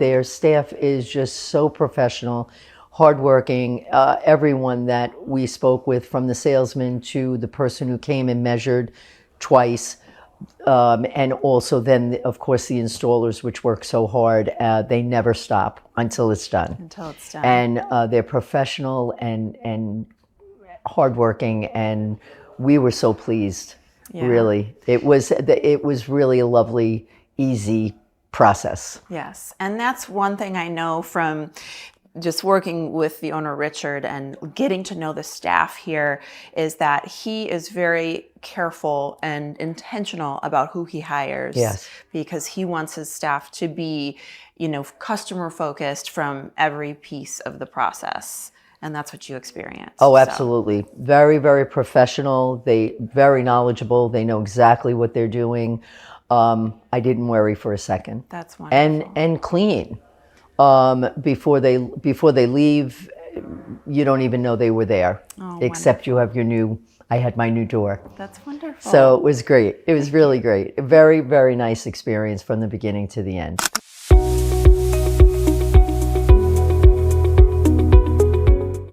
Their staff is just so professional, hardworking. Everyone that we spoke with, from the salesman to the person who came and measured twice, and also then, of course, the installers, which work so hard, they never stop until it's done. Until it's done. And they're professional and hardworking, and we were so pleased. Yeah. Really, it was really a lovely, easy process. Yes, and that's one thing I know from just working with the owner, Richard, and getting to know the staff here, is that he is very careful and intentional about who he hires. Yes. Because he wants his staff to be, customer focused from every piece of the process. And that's what you experience. Oh, absolutely. So. Very, very professional. They very knowledgeable. They know exactly what they're doing. I didn't worry for a second. That's wonderful. And clean. Before they leave, you don't even know they were there. Oh, except wonderful. I had my new door. That's wonderful. So it was great. It was really great. A very, very nice experience from the beginning to the end.